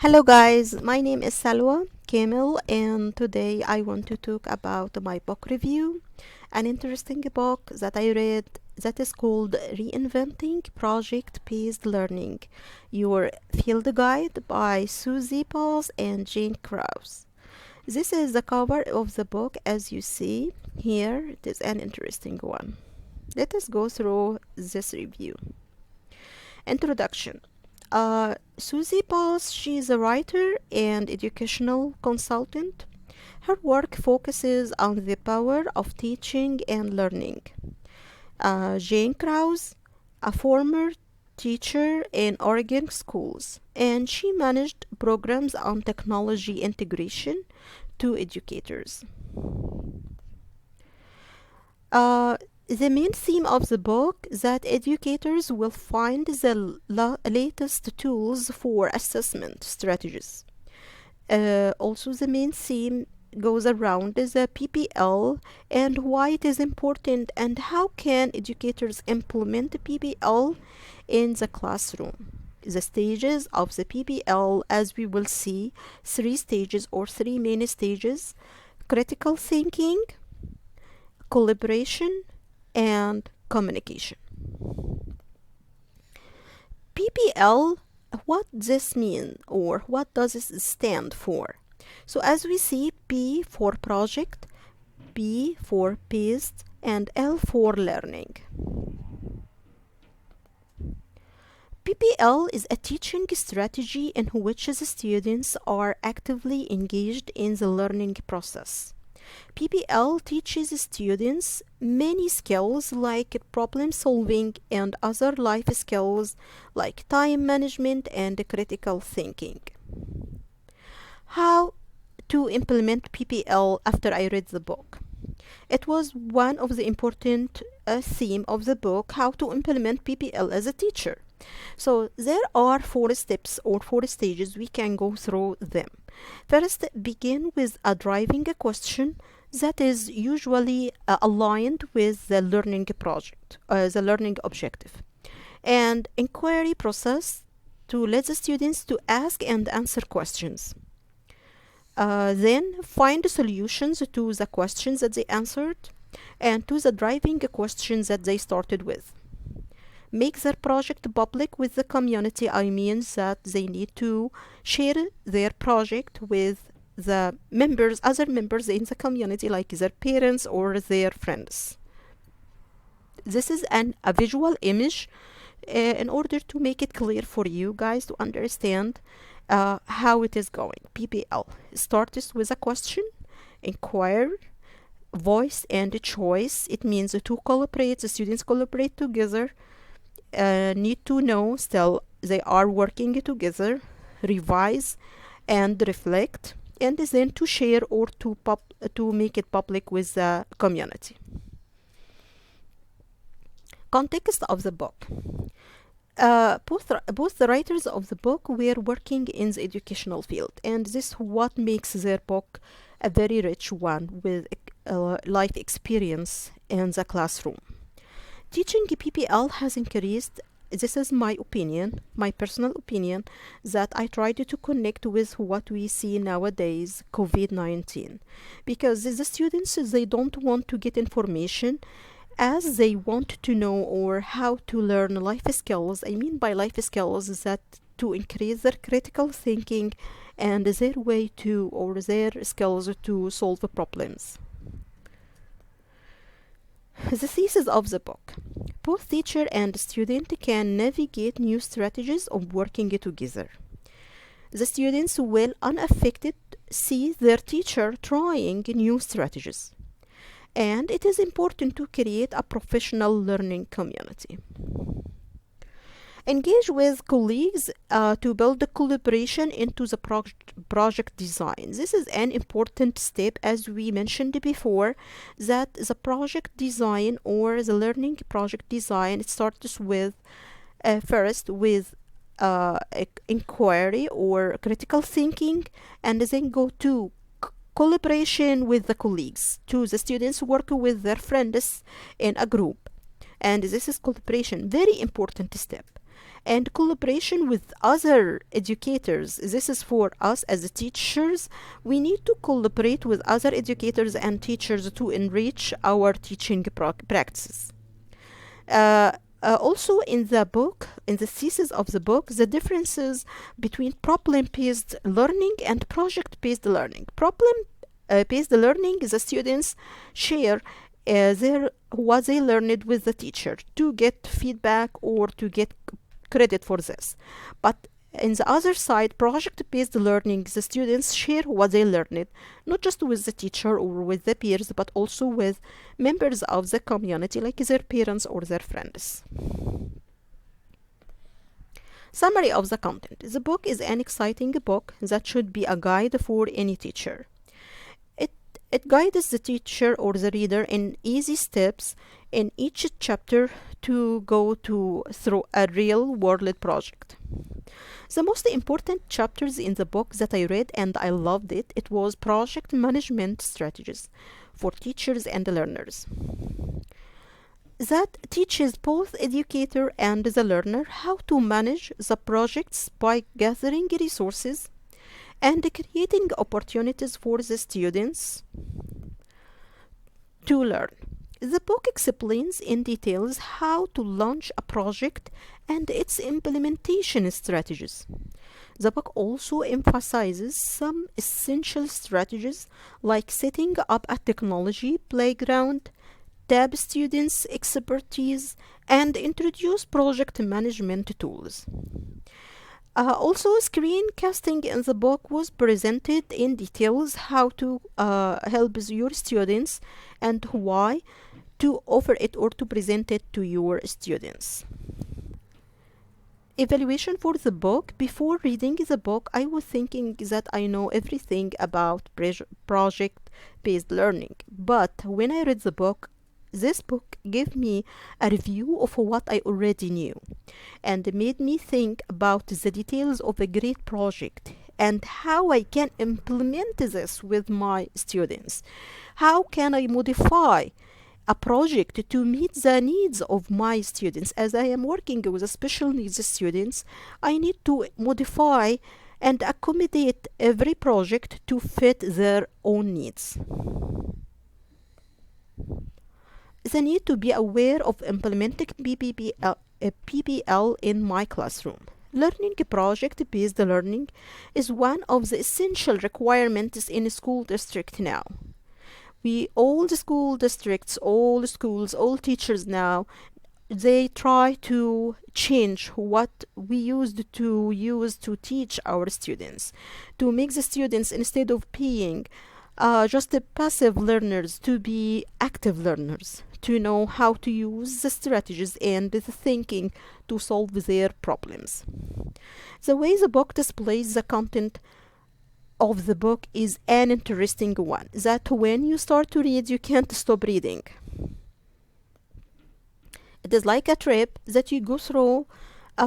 Hello guys, my name is Salwa Kamil and today I want to talk about my book review, an interesting book that I read that is called Reinventing Project-Based Learning, your field guide by Susie Pauls and Jane Krause. This is the cover of the book as you see here. It is an interesting one. Let us go through this review. Introduction. Susie Pauls, she is a writer and educational consultant. Her work focuses on the power of teaching and learning. Jane Krause, a former teacher in Oregon schools, and she managed programs on technology integration to educators. The main theme of the book that educators will find the latest tools for assessment strategies. Also, the main theme goes around the PBL and why it is important and how can educators implement PBL in the classroom. The stages of the PBL, as we will see, three stages or three main stages: critical thinking, collaboration, and communication. PBL, what this mean or what does it stand for? So as we see, P for project, B for based, and L for learning. PBL is a teaching strategy in which the students are actively engaged in the learning process. PBL teaches students many skills like problem solving and other life skills like time management and critical thinking. How to implement PBL after I read the book? It was one of the important theme of the book, how to implement PBL as a teacher. So there are 4 steps or 4 stages. We can go through them. First, begin with driving a question that is usually aligned with the learning project, the learning objective. And inquiry process to let the students to ask and answer questions. Then find solutions to the questions that they answered and to the driving questions that they started with. Make their project public with the community. I mean that they need to share their project with the members, other members in the community, like their parents or their friends. This is a visual image in order to make it clear for you guys to understand how it is going. PBL starts with a question, inquire, voice, and choice. It means to collaborate, the students collaborate together, need to know still they are working together, revise and reflect, and then to share or to make it public with the community. Context of the book. Both the writers of the book were working in the educational field, and this is what makes their book a very rich one with life experience in the classroom. Teaching PBL has increased. This is my opinion, my personal opinion, that I tried to connect with what we see nowadays, COVID-19. Because the students, they don't want to get information as they want to know or how to learn life skills. I mean by life skills is that to increase their critical thinking and their way to or their skills to solve problems. The thesis of the book. Both teacher and student can navigate new strategies of working together. The students will unaffected see their teacher trying new strategies. And it is important to create a professional learning community. Engage with colleagues to build the collaboration into the project design. This is an important step, as we mentioned before, that the project design or the learning project design, it starts with first with inquiry or critical thinking, and then go to collaboration with the colleagues, to the students work with their friends in a group. And this is collaboration, very important step. and collaboration with other educators. This is for us as teachers. We need to collaborate with other educators and teachers to enrich our teaching practices. Also in the book, in the thesis of the book, the differences between problem-based learning and project-based learning. Problem-based learning, the students share what they learned with the teacher to get feedback or to get credit for this. But in the other side, project-based learning, the students share what they learned, not just with the teacher or with the peers, but also with members of the community, like their parents or their friends. Summary of the content. The book is an exciting book that should be a guide for any teacher. It guides the teacher or the reader in easy steps in each chapter to go through a real world project. The most important chapters in the book that I read and I loved it was project management strategies for teachers and learners. That teaches both educator and the learner how to manage the projects by gathering resources and creating opportunities for the students to learn. The book explains in details how to launch a project and its implementation strategies. The book also emphasizes some essential strategies like setting up a technology playground, tap students' expertise, and introduce project management tools. Also, screencasting in the book was presented in details how to help your students and why to offer it or to present it to your students. Evaluation for the book. Before reading the book, I was thinking that I know everything about project-based learning. But when I read the book, this book gave me a review of what I already knew and made me think about the details of a great project and how I can implement this with my students. How can I modify a project to meet the needs of my students? As I am working with special needs students, I need to modify and accommodate every project to fit their own needs. The need to be aware of implementing PBL in my classroom. Learning project-based learning is one of the essential requirements in a school district now. All the school districts, all the schools, all teachers now, they try to change what we used to use to teach our students, to make the students, instead of being just the passive learners, to be active learners, to know how to use the strategies and the thinking to solve their problems. The way the book displays the content of the book is an interesting one, that when you start to read, you can't stop reading. It is like a trip that you go through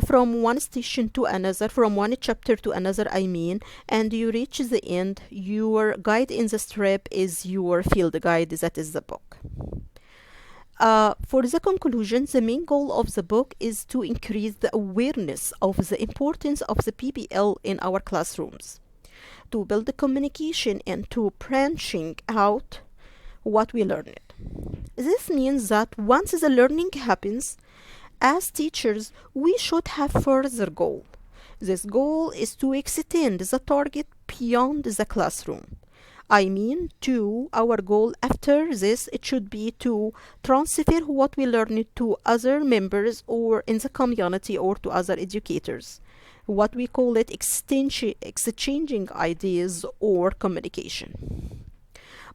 from one station to another, from one chapter to another, and you reach the end. Your guide in the trip is your field guide, that is the book. For the conclusion, the main goal of the book is to increase the awareness of the importance of the PBL in our classrooms, to build the communication and to branching out what we learned. This means that once the learning happens, as teachers, we should have further goal. This goal is to extend the target beyond the classroom. Our goal after this, it should be to transfer what we learned to other members or in the community or to other educators. What we call it exchanging ideas or communication.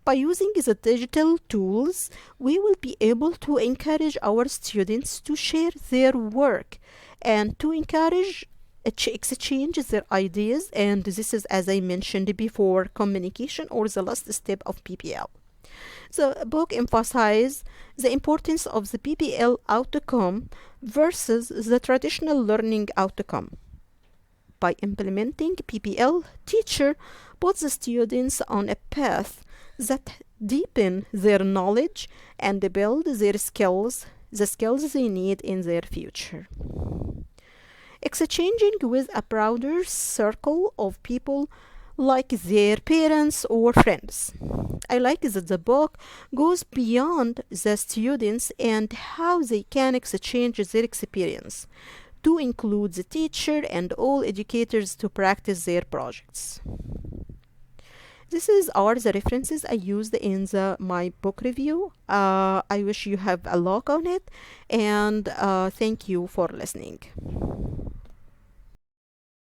By using the digital tools, we will be able to encourage our students to share their work and to encourage exchange their ideas, and this is, as I mentioned before, communication, or the last step of PBL. The book emphasizes the importance of the PBL outcome versus the traditional learning outcome. By implementing PBL, teacher puts the students on a path that deepen their knowledge and build their skills, the skills they need in their future. exchanging with a broader circle of people like their parents or friends. I like that the book goes beyond the students and how they can exchange their experience to include the teacher and all educators to practice their projects. Are the references I used in my book review. I wish you have a look on it, and thank you for listening.